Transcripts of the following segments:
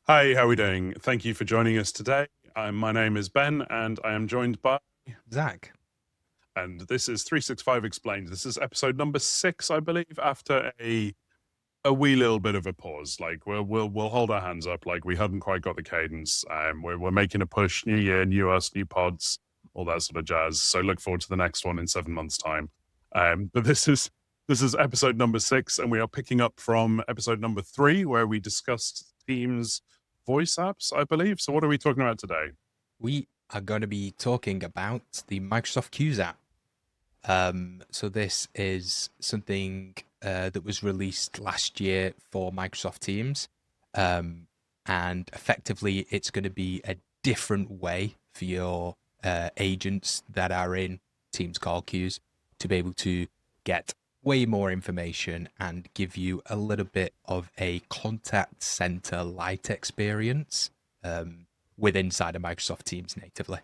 Hi, how are we doing? Thank you for joining us today. My name is Ben, and I am joined by, Zach. and this is 365 Explained. This is episode number 6, I believe, after a wee little bit of a pause. Like we'll hold our hands up, like we hadn't quite got the cadence. We're making a push, new year, new us, new pods, all that sort of jazz. So look forward to the next one in 7 months' time. But this is episode number 6, and we are picking up from episode number 3, where we discussed Teams voice apps, I believe. So what are we talking about today? We are going to be talking about the Microsoft Q's app. So this is something that was released last year for Microsoft Teams. And effectively, it's going to be a different way for your agents that are in Teams call queues to be able to get way more information and give you a little bit of a contact center light experience with inside of Microsoft Teams natively.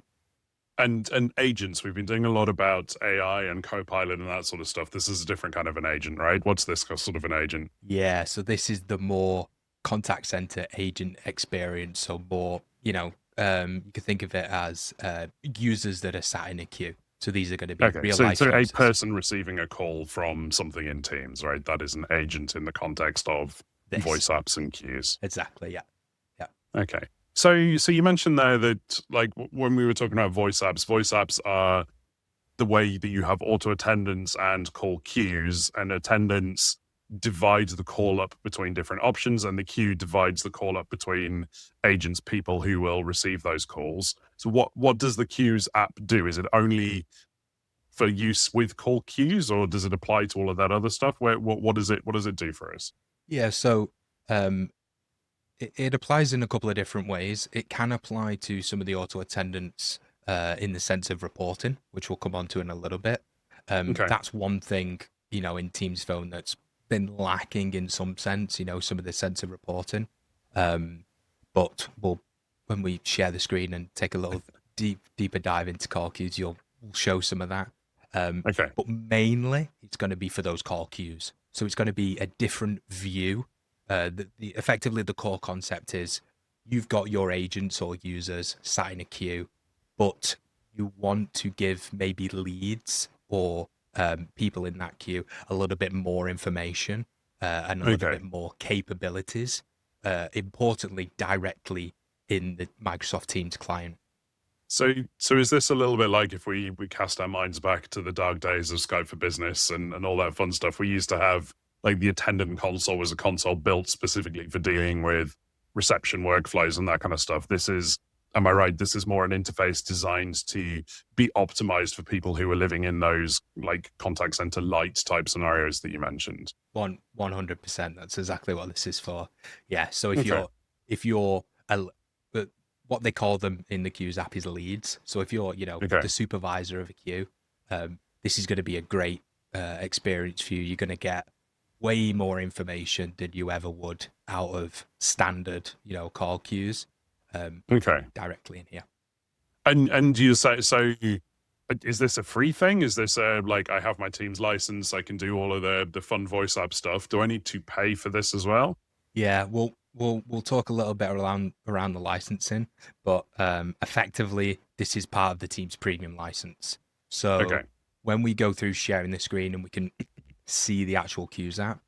And agents, we've been doing a lot about AI and Copilot and that sort of stuff. This is a different kind of an agent, right? What's this sort of an agent? Yeah, so this is the more contact center agent experience. So more, you can think of it as users that are sat in a queue. So these are going to be Okay, real so life so a users. person receiving a call from something in Teams, right? That is an agent in the context of This voice apps and queues. exactly, yeah, yeah, Okay. So you mentioned there that like when we were talking about voice apps are the way that you have auto attendance and call queues, and attendance divides the call up between different options, and the queue divides the call up between agents, people who will receive those calls. So what does the queues app do? Is it only for use with call queues, or does it apply to all of that other stuff? What does it do for us? yeah. So um, it applies in a couple of different ways. It can apply to some of the auto attendants in the sense of reporting, which we'll come on to in a little bit. Okay. That's one thing, in Teams Phone that's been lacking in some sense, some of the sense of reporting. Um, but when we share the screen and take a little deeper dive into call queues, we'll show some of that. Okay. But mainly, it's going to be for those call queues. So it's going to be a different view. Effectively, the core concept is you've got your agents or users sat in a queue, but you want to give maybe leads or people in that queue a little bit more information and a little Okay. bit more capabilities. Importantly, directly in the Microsoft Teams client. So is this a little bit like if we cast our minds back to the dark days of Skype for Business and all that fun stuff? We used to have like the attendant console was a console built specifically for dealing with reception workflows and that kind of stuff. This is, am I right? This is more an interface designed to be optimized for people who are living in those like contact center light type scenarios that you mentioned. 100%. That's exactly what this is for. Yeah. So Okay. if you're a, what they call them in the queues app is leads. So if you're Okay. the supervisor of a queue, this is going to be a great experience for you. You're going to get way more information than you ever would out of standard call queues Okay. directly in here. And you say so. Is this a free thing? Is this a like I have my Teams license, I can do all of the fun voice app stuff? Do I need to pay for this as well? Yeah, we'll talk a little bit around the licensing, but effectively this is part of the team's premium license. So Okay. when we go through sharing the screen and we can see the actual queues app,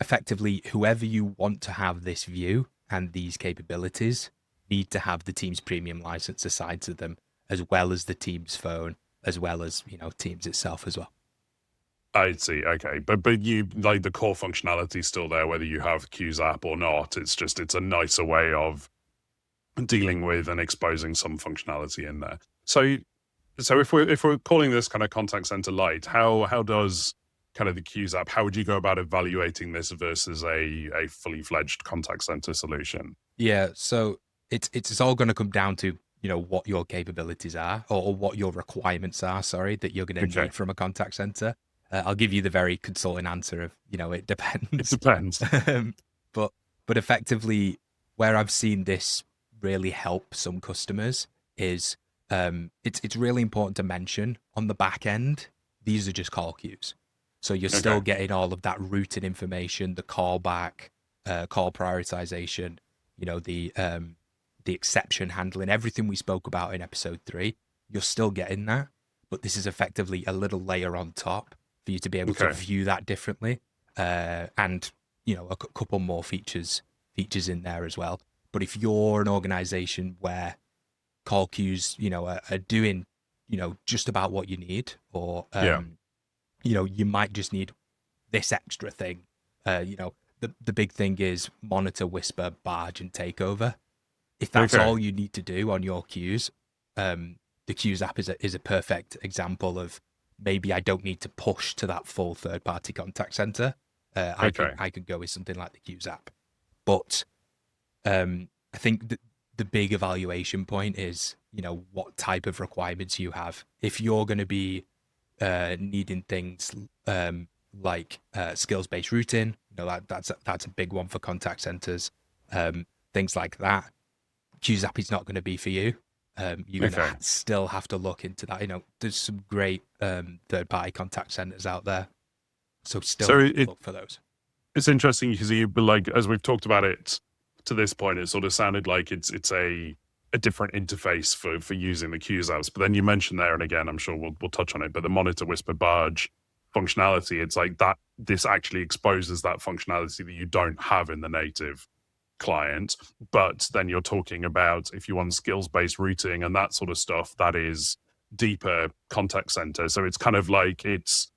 effectively whoever you want to have this view and these capabilities need to have the team's premium license assigned to them, as well as the team's phone, as well as Teams itself as well. I see. Okay. But you like the core functionality is still there, whether you have Q's app or not. It's just it's a nicer way of dealing with and exposing some functionality in there. So if we're calling this kind of contact center light, how does kind of the Q's app, how would you go about evaluating this versus a fully fledged contact center solution? Yeah, so it's all going to come down to what your capabilities are or what your requirements are. Sorry, that you're going to Okay. need from a contact center. I'll give you the very consulting answer of it It depends. depends. um, but effectively, where I've seen this really help some customers is it's really important to mention on the back end these are just call queues. So you're still Okay. getting all of that routing information, the callback, call prioritization, the exception handling, everything we spoke about in episode 3, you're still getting that, but this is effectively a little layer on top for you to be able to Okay. view that differently, and a couple more features in there as well. But if you're an organization where call queues, are doing, just about what you need, or Yeah. you might just need this extra thing. The big thing is monitor, whisper, barge, and takeover. If that's Okay. all you need to do on your queues, the queues app is a perfect example of, maybe I don't need to push to that full third party contact center. I could go with something like the queues app. But I think the big evaluation point is, what type of requirements you have. If you're going to be needing things like skills-based routing, that's a big one for contact centers. Things like that, Queues app is not going to be for you. You're going to still have to look into that. There's some great third-party contact centers out there, so look for those. It's interesting because as we've talked about it to this point, it sort of sounded like it's a different interface for using the queues apps. But then you mentioned there, and again, I'm sure we'll touch on it, but the monitor, whisper, barge functionality, it's like that. This actually exposes that functionality that you don't have in the native client. But then you're talking about, if you want skills-based routing and that sort of stuff, that is deeper contact center. So it's kind of like it's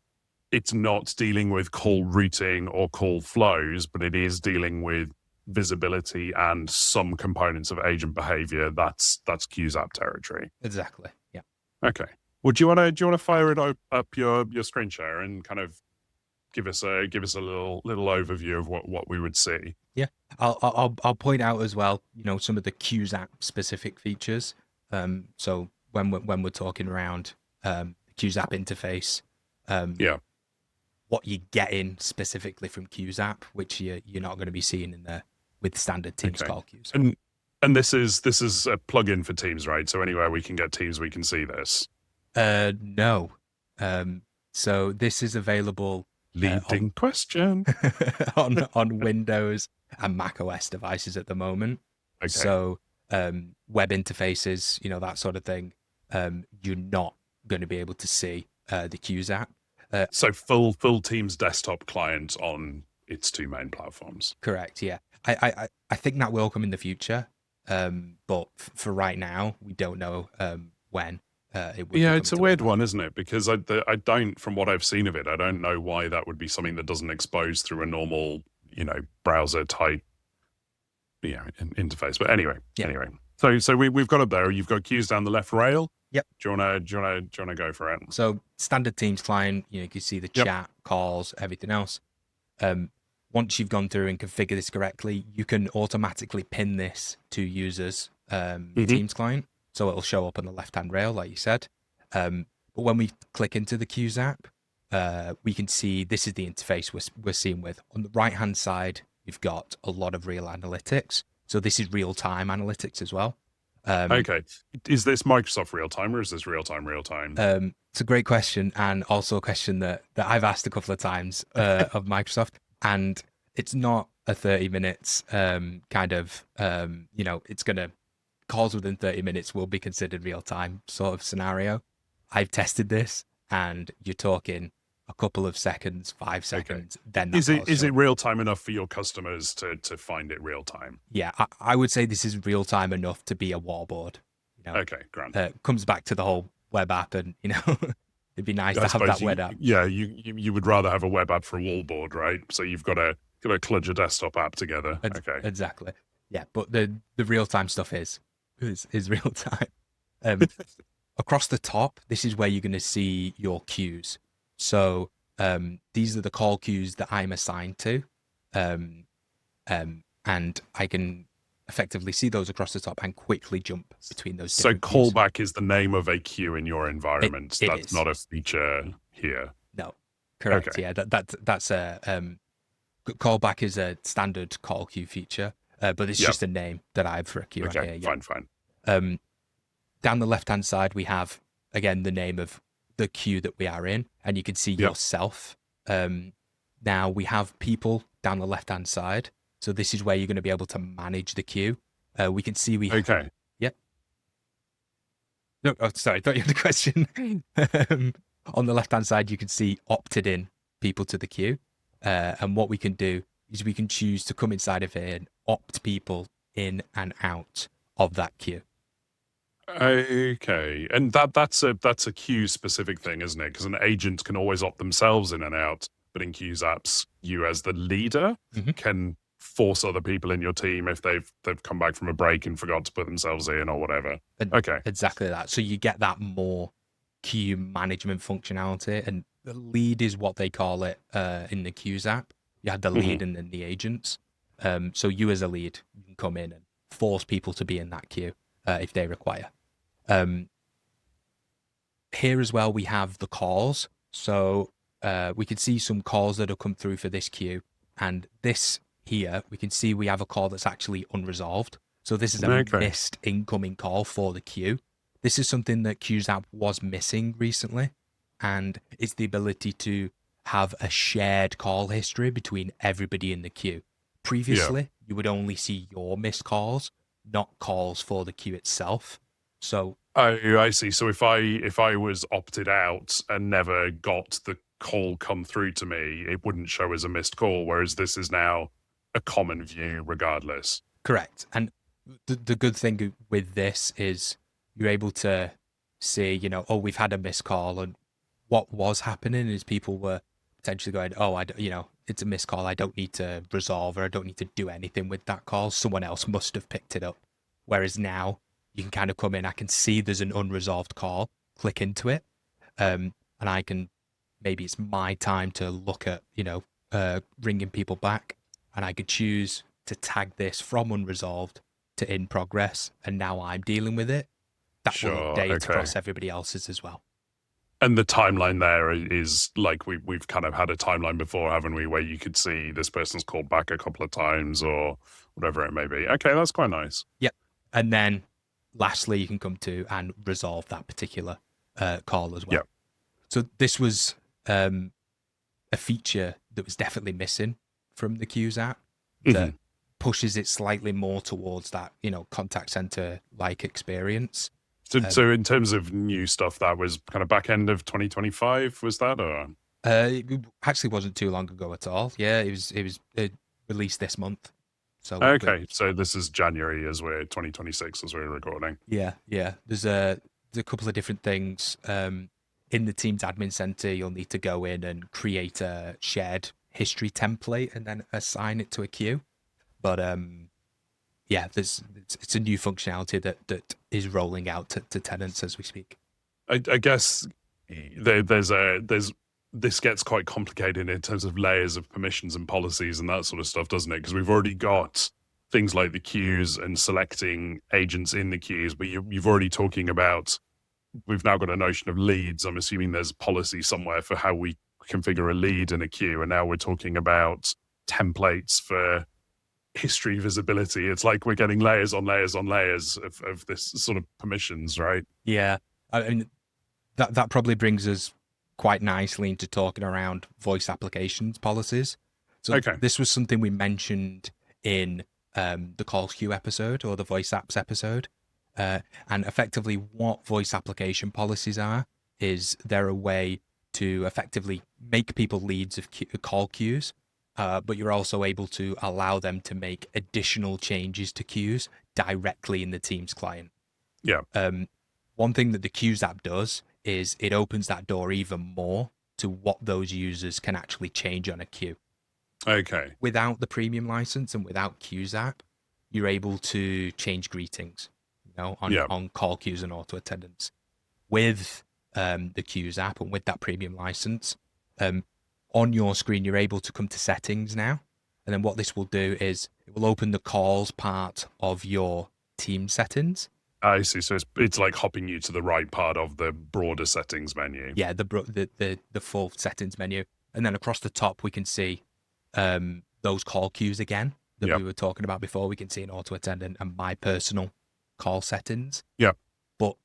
not dealing with call routing or call flows, but it is dealing with visibility and some components of agent behavior. That's queues app territory. Exactly. Yeah. Okay. Well, do you want to fire it up your screen share and kind of give us a little overview of what we would see? Yeah. I'll point out as well, some of the queues app specific features. So when we're talking around the queues app interface, what you're getting specifically from queues app, which you're not going to be seeing with standard Teams call queues. And this is a plugin for Teams, right? So anywhere we can get Teams, we can see this. No. So this is available. Leading question. on Windows and Mac OS devices at the moment. Okay. So web interfaces, that sort of thing, you're not going to be able to see the queues app. So full Teams desktop client on its two main platforms. Correct. Yeah, I think that will come in the future, but for right now, we don't know when. It's a weird one, isn't it? Because I don't, from what I've seen of it, I don't know why that would be something that doesn't expose through a normal, browser type, interface. But anyway. So we've got up there. You've got queues down the left rail. Yep. Do you wanna go for it? So standard Teams client, you can see the chat, calls, everything else. Once you've gone through and configured this correctly, you can automatically pin this to users' Teams client. So it'll show up on the left-hand rail, like you said. But when we click into the queues app, we can see this is the interface we're seeing with. On the right-hand side, you've got a lot of real analytics. So this is real-time analytics as well. Okay. Is this Microsoft real-time or is this real-time? It's a great question, and also a question that I've asked a couple of times of Microsoft. And it's not a 30 minutes it's going to, calls within 30 minutes will be considered real-time sort of scenario. I've tested this, and you're talking a couple of seconds, 5 seconds. Okay. Then is it real-time enough for your customers to find it real-time? Yeah, I would say this is real-time enough to be a wallboard. Okay, grand. Comes back to the whole web app, and it'd be nice to have that web app. Yeah, you would rather have a web app for a wallboard, right? So you've got to cludge a desktop app together. Okay, exactly. Yeah, but the real-time stuff is real time. Across the top, this is where you're going to see your queues. So these are the call queues that I'm assigned to, and I can effectively see those across the top and quickly jump between those. So callback is the name of a queue in your environment. That's not a feature here. No, correct. Okay. Yeah, that's a callback is a standard call queue feature. But it's just a name that I have for a queue. Okay, here. Fine. Down the left-hand side, we have, again, the name of the queue that we are in, and you can see yourself. Now, we have people down the left-hand side. So this is where you're going to be able to manage the queue. We can see Okay. Yep. No, oh, sorry, I thought you had a question. On the left-hand side, you can see opted in people to the queue. And what we can do is we can choose to come inside of here and opt people in and out of that queue. Okay, and that's a queue specific thing, isn't it? Because an agent can always opt themselves in and out, but in queues apps, you as the leader can force other people in your team if they've come back from a break and forgot to put themselves in or whatever. Okay, Exactly that. So you get that more queue management functionality, and the lead is what they call it in the queues app. You had the lead and then the agents. So you as a lead, you can come in and force people to be in that queue if they require. Here as well, we have the calls. So we can see some calls that have come through for this queue. And this here, we can see we have a call that's actually unresolved. So this is a missed incoming call for the queue. This is something that Queues app was missing recently. And it's the ability to have a shared call history between everybody in the queue. Previously, you would only see your missed calls, not calls for the queue itself. So I see. So if I was opted out and never got the call come through to me, it wouldn't show as a missed call, whereas this is now a common view regardless. Correct. And the good thing with this is you're able to see, oh, we've had a missed call, and what was happening is people were potentially going, oh, it's a missed call. I don't need to resolve, or I don't need to do anything with that call. Someone else must have picked it up. Whereas now you can kind of come in, I can see there's an unresolved call, click into it, and I can, maybe it's my time to look at, ringing people back, and I could choose to tag this from unresolved to in progress, and now I'm dealing with it. That will update across everybody else's as well. And the timeline there is like we've kind of had a timeline before, haven't we, where you could see this person's called back a couple of times or whatever it may be. Okay, that's quite nice. Yep. And then lastly, you can come to and resolve that particular call as well. Yep. So this was a feature that was definitely missing from the Queues app that pushes it slightly more towards that, contact center like experience. So in terms of new stuff, that was kind of back end of 2025, was that? Or it actually wasn't too long ago at all. Yeah, it was released this month. So okay, so this is January as we're 2026 as we're recording. Yeah. There's a couple of different things. In the Teams admin center, you'll need to go in and create a shared history template and then assign it to a queue. But yeah, it's a new functionality that is rolling out to tenants as we speak. I guess this gets quite complicated in terms of layers of permissions and policies and that sort of stuff, doesn't it? Because we've already got things like the queues and selecting agents in the queues, but you've already talking about, we've now got a notion of leads. I'm assuming there's policy somewhere for how we configure a lead in a queue, and now we're talking about templates for history visibility. It's like we're getting layers on layers on layers of this sort of permissions, right? Yeah, I mean that probably brings us quite nicely into talking around voice applications policies. So this was something we mentioned in the calls queue episode or the voice apps episode, and effectively what voice application policies are is they're a way to effectively make people leads of call queues. But you're also able to allow them to make additional changes to queues directly in the Teams client. Yeah. One thing that the Queues app does is it opens that door even more to what those users can actually change on a queue. Okay. Without the premium license and without Queues app, you're able to change greetings, on call queues and auto attendance. With the Queues app and with that premium license, on your screen, you're able to come to settings now. And then what this will do is it will open the calls part of your team settings. I see. So it's like hopping you to the right part of the broader settings menu. Yeah, the full settings menu. And then across the top, we can see those call queues again that we were talking about before. We can see an auto attendant and my personal call settings. Yeah. But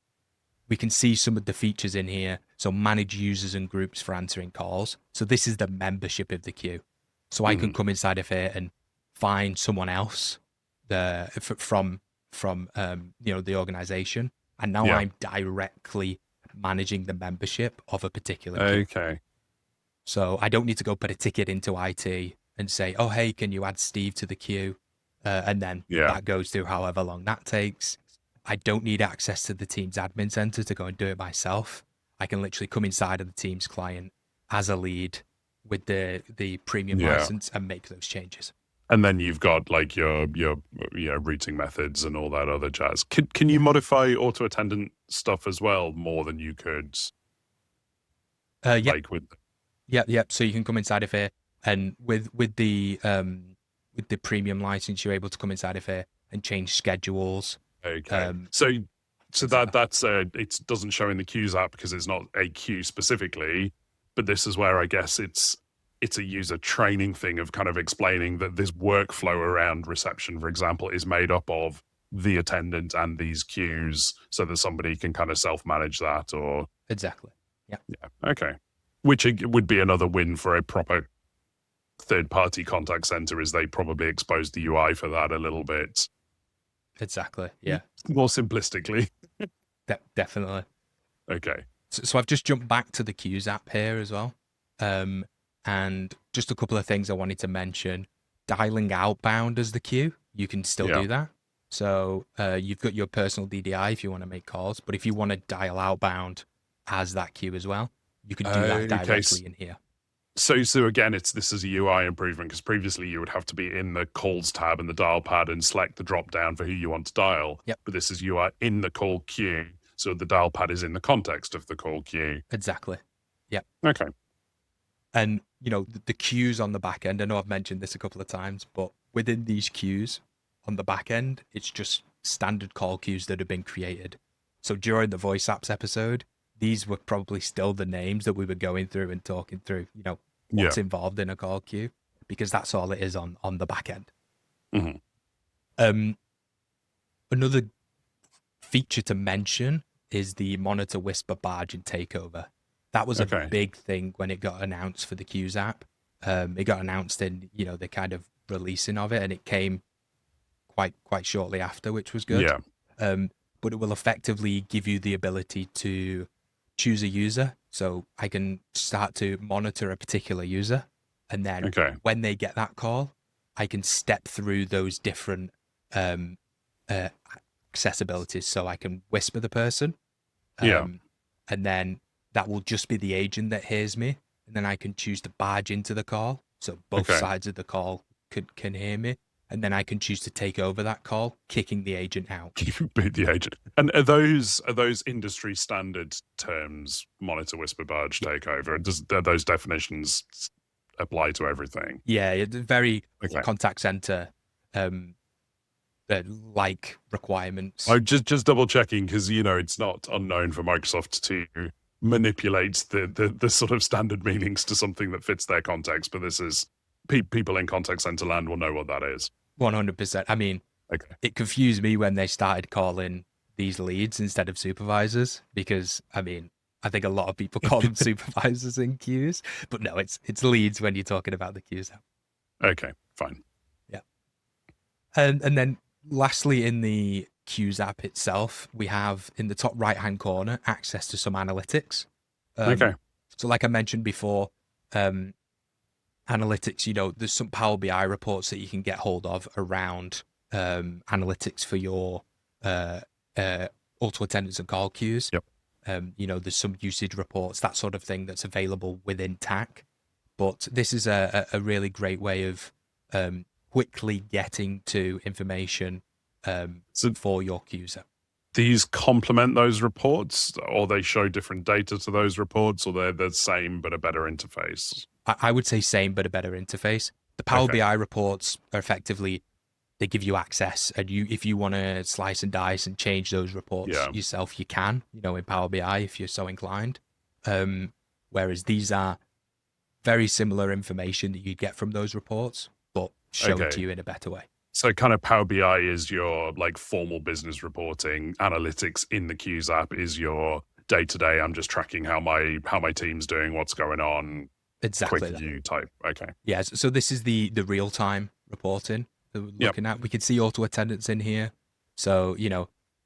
we can see some of the features in here. So manage users and groups for answering calls. So this is the membership of the queue. So I can come inside of here and find someone else from the organization, and now Yeah. I'm directly managing the membership of a particular queue. Okay. So I don't need to go put a ticket into IT and say, oh, hey, can you add Steve to the queue? And then that goes through however long that takes. I don't need access to the Teams admin center to go and do it myself. I can literally come inside of the Teams client as a lead with the premium license and make those changes. And then you've got like your routing methods and all that other jazz. Can you modify auto attendant stuff as well more than you could? Like with Yep. So you can come inside of here, and with the premium license, you're able to come inside of here and change schedules. Okay. So that's it doesn't show in the queues app because it's not a queue specifically, but this is where I guess it's a user training thing of kind of explaining that this workflow around reception, for example, is made up of the attendant and these queues so that somebody can kind of self-manage that or... Exactly. Yeah. Okay. Which would be another win for a proper third-party contact center is they probably exposed the UI for that a little bit. Exactly. Yeah. More simplistically. Definitely. Okay. So I've just jumped back to the queues app here as well. And just a couple of things I wanted to mention. Dialing outbound as the queue, you can still do that. So you've got your personal DDI if you want to make calls, but if you want to dial outbound as that queue as well, you can do that directly in here. So again, this is a UI improvement because previously you would have to be in the calls tab and the dial pad and select the drop down for who you want to dial. Yep. But this is you are in the call queue, so the dial pad is in the context of the call queue. Exactly. Yep. Okay. And the queues on the back end, I know I've mentioned this a couple of times, but within these queues on the back end, it's just standard call queues that have been created. So during the voice apps episode, these were probably still the names that we were going through and talking through, what's involved in a call queue, because that's all it is on the back end. Mm-hmm. Another feature to mention is the monitor, whisper, barge, and takeover. That was a big thing when it got announced for the Qs app. It got announced in, the kind of releasing of it, and it came quite shortly after, which was good. Yeah. But it will effectively give you the ability to choose a user. So I can start to monitor a particular user, and then when they get that call, I can step through those different accessibilities. So I can whisper the person, and then that will just be the agent that hears me, and then I can choose to barge into the call, so both sides of the call can hear me, and then I can choose to take over that call, kicking the agent out. Boot the agent. And are those industry standard terms? Monitor, whisper, barge, takeover. Do those definitions apply to everything? Yeah, it's very contact center like requirements. I'm just double checking because it's not unknown for Microsoft to manipulate the sort of standard meanings to something that fits their context, but this is people in contact center land will know what that is. 100%. I mean, it confused me when they started calling these leads instead of supervisors, because I think a lot of people call them supervisors in queues, but no, it's leads when you're talking about the queues app. Okay, fine. Yeah. And then lastly, in the Qs app itself, we have in the top right hand corner access to some analytics. So like I mentioned before, analytics, there's some Power BI reports that you can get hold of around analytics for your auto attendance and call queues. There's some usage reports, that sort of thing that's available within TAC. But this is a really great way of quickly getting to information for your queues app. These complement those reports, or they show different data to those reports, or they're the same but a better interface? I would say same but a better interface. The Power BI reports are effectively, they give you access, and if you want to slice and dice and change those reports yourself, you can, in Power BI if you're so inclined. Whereas these are very similar information that you'd get from those reports, but shown to you in a better way. So kind of Power BI is your like formal business reporting. Analytics in the Qs app is your day-to-day. I'm just tracking how my team's doing, what's going on. Exactly. Quick view type. Okay. Yeah. So this is the real-time reporting that we're Yep. looking at. We can see auto attendance in here. So,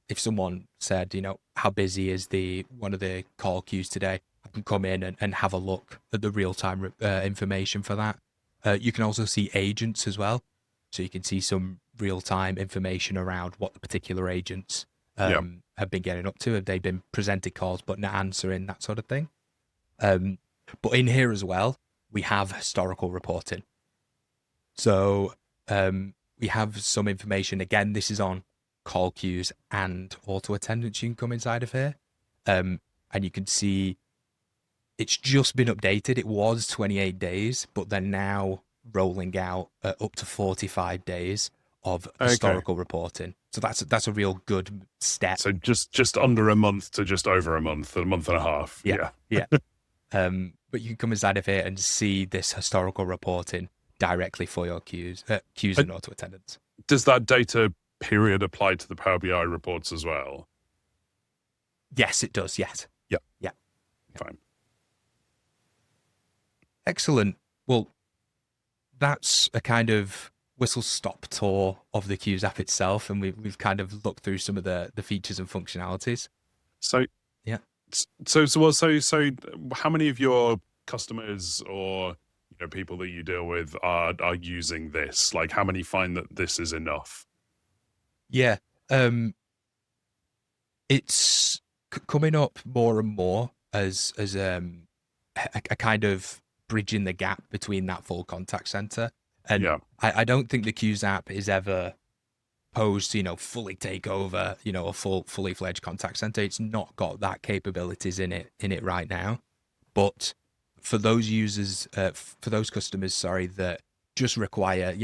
if someone said, how busy is one of the call queues today, I can come in and have a look at the real-time information for that. You can also see agents as well. So you can see some real-time information around what the particular agents Yep. have been getting up to. Have they been presented calls but not answering, that sort of thing? But in here as well, we have historical reporting. So we have some information. Again, this is on call queues and auto attendance. You can come inside of here, and you can see it's just been updated. It was 28 days, but they're now rolling out up to 45 days of Okay. historical reporting. So that's a real good step. So just under a month to just over a month and a half. Yeah. But you can come inside of here and see this historical reporting directly for your queues and auto attendance. Does that data period apply to the Power BI reports as well? Yes, it does. Yes. Yeah. Fine. Excellent. Well, that's a kind of whistle-stop tour of the Queues app itself, and we've kind of looked through some of the features and functionalities. So yeah. So how many of your customers or people that you deal with are using this? Like, how many find that this is enough? Yeah. It's coming up more and more as a kind of bridging the gap between that full contact center. And I don't think the Queues app is ever posed to, fully take over, a fully fledged contact center. It's not got that capabilities in it right now. But for those users, for those customers, that just require,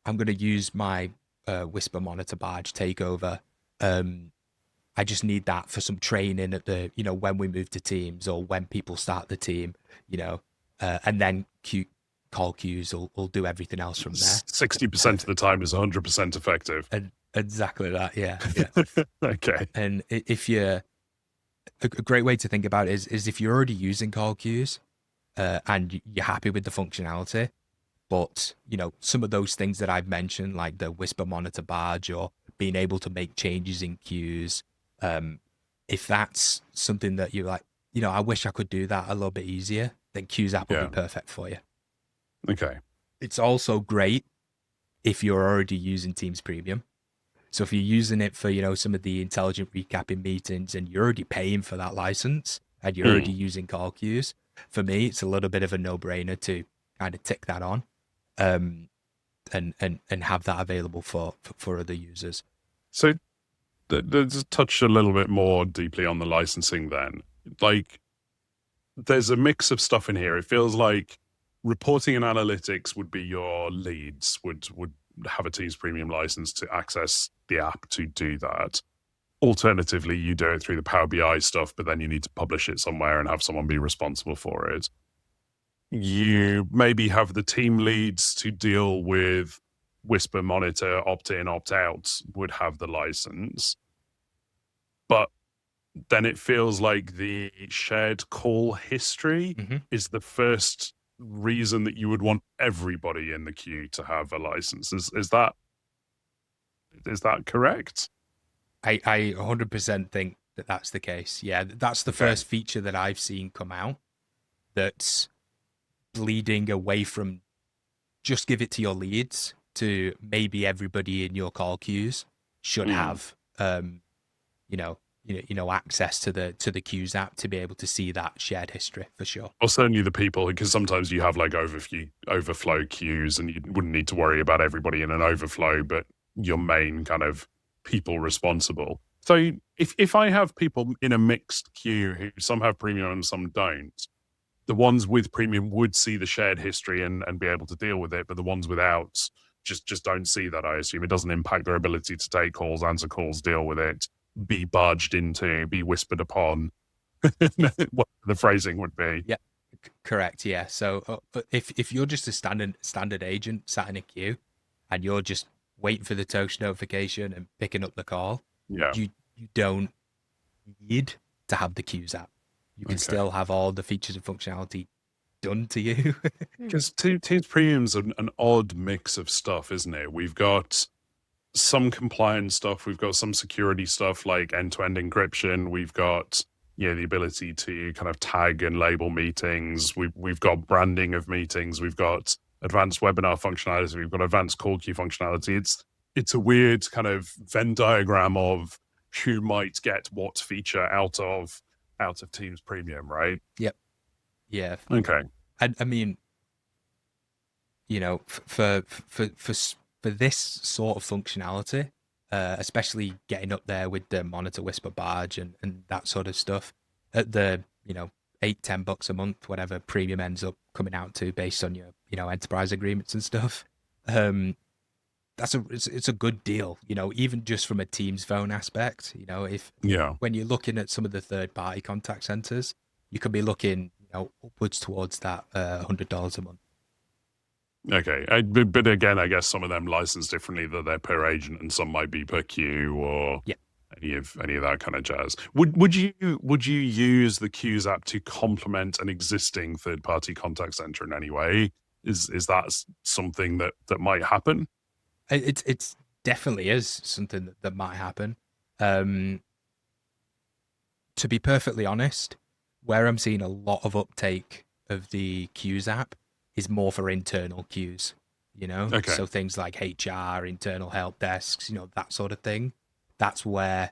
I'm going to use my Whisper Monitor Barge takeover. I just need that for some training at the, when we move to teams or when people start the team, and then call queues will do everything else from there. 60% of the time is 100% effective. And exactly that. Yeah. Okay. And if you're, a great way to think about it is if you're already using call queues and you're happy with the functionality, but some of those things that I've mentioned, like the Whisper Monitor Barge or being able to make changes in queues, if that's something that you're like, I wish I could do that a little bit easier, then Queues app will be perfect for you. Okay. It's also great if you're already using Teams Premium. So if you're using it for, some of the intelligent recapping meetings and you're already paying for that license and you're already using call queues, for me, it's a little bit of a no-brainer to kind of tick that on and have that available for other users. So let's touch a little bit more deeply on the licensing then. Like, there's a mix of stuff in here. It feels like reporting and analytics would be your leads, would have a Teams Premium license to access the app to do that. Alternatively, you do it through the Power BI stuff, but then you need to publish it somewhere and have someone be responsible for it. You maybe have the team leads to deal with Whisper Monitor, opt-in, opt-out would have the license. But then it feels like the shared call history is the first reason that you would want everybody in the queue to have a license. Is that correct? I 100% think that's the case. Yeah, that's the first feature that I've seen come out that's bleeding away from just give it to your leads to maybe everybody in your call queues should have access to the Queues app to be able to see that shared history for sure. Or certainly the people, because sometimes you have like overflow queues and you wouldn't need to worry about everybody in an overflow, but your main kind of people responsible. So if I have people in a mixed queue who some have premium and some don't, the ones with premium would see the shared history and be able to deal with it, but the ones without just don't see that, I assume. It doesn't impact their ability to take calls, answer calls, deal with it, be barged into, be whispered upon, what the phrasing would be. Yeah, correct. Yeah. So if you're just a standard agent sat in a queue and you're just waiting for the toast notification and picking up the call, you don't need to have the Queues app. You can still have all the features and functionality done to you. Because Teams Premium's an odd mix of stuff, isn't it? We've got some compliance stuff, we've got some security stuff like end-to-end encryption, we've got the ability to kind of tag and label meetings, we've got branding of meetings, we've got advanced webinar functionality, we've got advanced call queue functionality. It's a weird kind of Venn diagram of who might get what feature out of Teams Premium, right? Yep. Yeah. Okay. I mean, for this sort of functionality, especially getting up there with the Monitor Whisper Barge and that sort of stuff, at the $8-10 a month, whatever premium ends up coming out to based on your enterprise agreements and stuff. It's a good deal, even just from a Teams phone aspect. When you're looking at some of the third-party contact centers, you could be looking upwards towards that $100 a month. Okay, but again, I guess some of them license differently, that they're per agent, and some might be per queue, or any of that kind of jazz. Would you use the Qs app to complement an existing third-party contact center in any way? Is that something that might happen? It's definitely is something that might happen. To be perfectly honest, where I'm seeing a lot of uptake of the Qs app is more for internal queues, Okay. So things like HR, internal help desks, that sort of thing. That's where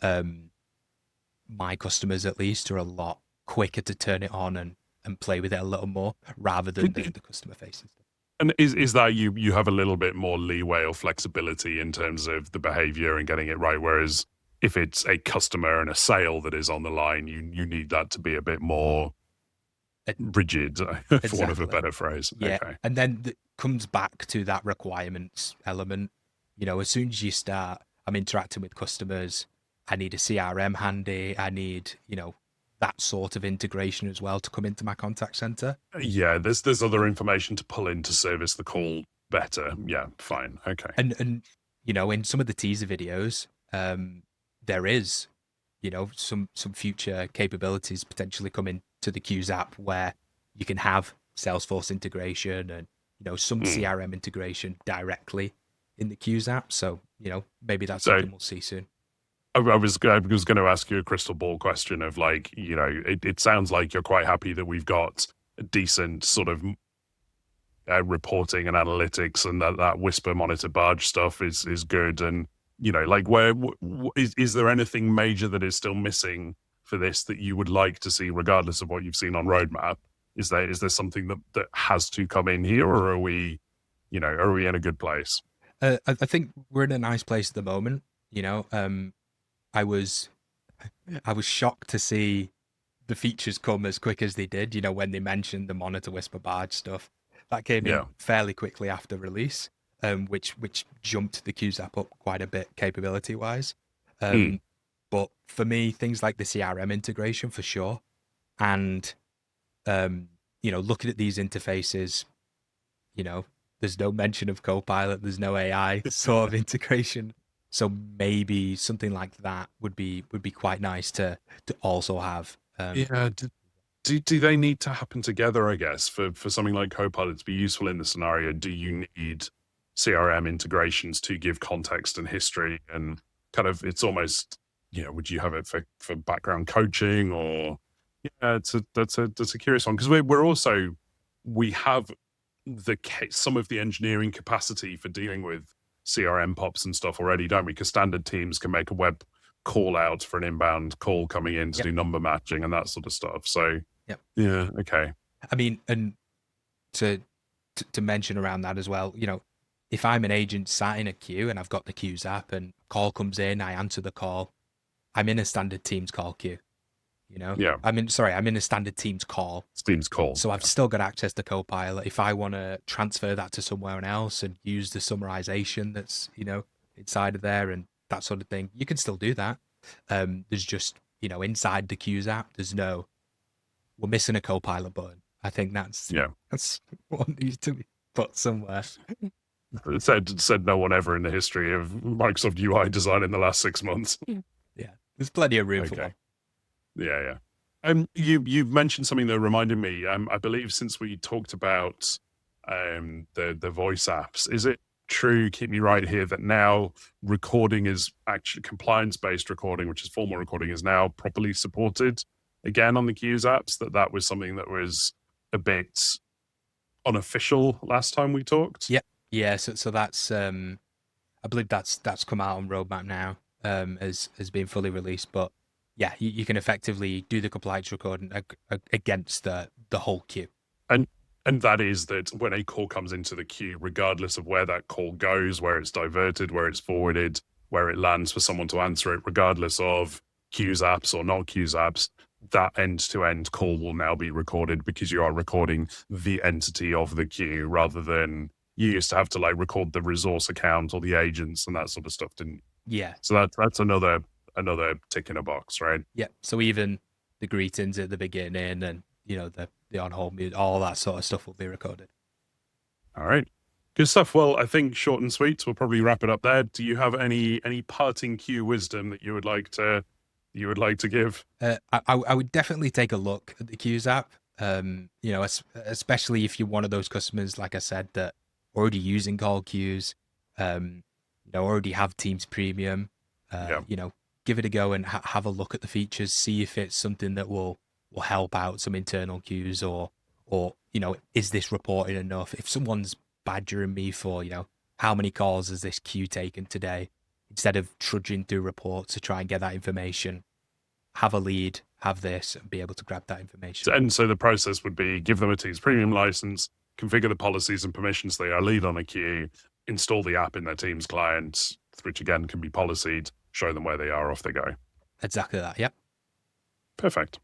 my customers, at least, are a lot quicker to turn it on and play with it a little more, rather than the customer facing stuff. And is that you have a little bit more leeway or flexibility in terms of the behavior and getting it right, whereas if it's a customer and a sale that is on the line, you need that to be a bit more rigid, for want of a better phrase. Yeah. Okay. And then it comes back to that requirements element. As soon as you start, I'm interacting with customers, I need a CRM handy, I need, that sort of integration as well to come into my contact center. Yeah, there's other information to pull in to service the call better. Yeah, fine. Okay. And in some of the teaser videos, there is, some future capabilities potentially coming to the Qs app where you can have Salesforce integration and some CRM integration directly in the Qs app. So maybe that's something we'll see soon. I was going to ask you a crystal ball question of like, it sounds like you're quite happy that we've got a decent sort of reporting and analytics, and that Whisper Monitor Barge stuff is good. And like, where is there anything major that is still missing for this that you would like to see, regardless of what you've seen on roadmap? Is there something that has to come in here, or are we in a good place? I think we're in a nice place at the moment. I was shocked to see the features come as quick as they did. When they mentioned the Monitor Whisper Barge stuff, that came in fairly quickly after release, which jumped the Qs app up quite a bit capability wise. But for me, things like the CRM integration for sure, and looking at these interfaces, there's no mention of Copilot, there's no AI sort of integration. So maybe something like that would be quite nice to also have. Do they need to happen together, I guess, for something like Copilot to be useful in the scenario? Do you need CRM integrations to give context and history, and kind of, it's almost, would you have it for background coaching, or that's a curious one, because we have some of the engineering capacity for dealing with CRM pops and stuff already, don't we? Because standard teams can make a web call out for an inbound call coming in to do number matching and that sort of stuff. So yeah, okay. I mean, and to mention around that as well, if I'm an agent sat in a queue and I've got the Qs app and call comes in, I answer the call, I'm in a standard Teams call queue. I'm in a standard Teams call. Teams call. So I've still got access to Copilot. If I want to transfer that to somewhere else and use the summarization that's, inside of there and that sort of thing, you can still do that. There's just, inside the Qs app, we're missing a Copilot button. I think that's what needs to be put somewhere. It said no one ever in the history of Microsoft UI design in the last 6 months. Yeah, there's plenty of room for one. Yeah. You've mentioned something that reminded me. I believe since we talked about the voice apps, is it true? Keep me right here that now recording is actually compliance-based recording, which is formal recording, is now properly supported again on the Q's apps. That was something that was a bit unofficial last time we talked. Yeah. So that's I believe that's come out on roadmap now, as being fully released. But yeah, you can effectively do the compliance recording against the whole queue. And that is that when a call comes into the queue, regardless of where that call goes, where it's diverted, where it's forwarded, where it lands for someone to answer it, regardless of Q's apps or not Q's apps, that end-to-end call will now be recorded because you are recording the entity of the queue rather than you used to have to like record the resource account or the agents and that sort of stuff, didn't you? Yeah. So that's another tick in a box, right? Yeah. So even the greetings at the beginning and the on-hold mute, all that sort of stuff will be recorded. All right. Good stuff. Well, I think short and sweet. We'll probably wrap it up there. Do you have any parting Q wisdom that you would like to give? I would definitely take a look at the Q's app. Especially if you're one of those customers, like I said, that already using call queues, already have Teams Premium. Give it a go and have a look at the features. See if it's something that will help out some internal queues, or is this reporting enough? If someone's badgering me for how many calls has this queue taken today, instead of trudging through reports to try and get that information, have a lead, have this, and be able to grab that information. And so the process would be give them a Teams Premium license, configure the policies and permissions they are lead on a queue, install the app in their Teams client, which again can be policied, show them where they are, off they go. Exactly that. Yep. Perfect.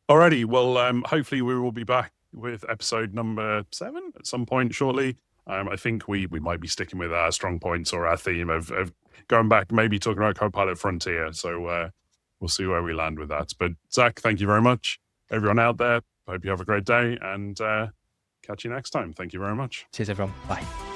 Alrighty, well, hopefully we will be back with episode number 7 at some point shortly. I think we might be sticking with our strong points or our theme of going back, maybe talking about Copilot Frontier. So we'll see where we land with that. But Zach, thank you very much. Everyone out there, hope you have a great day and catch you next time. Thank you very much. Cheers, everyone. Bye.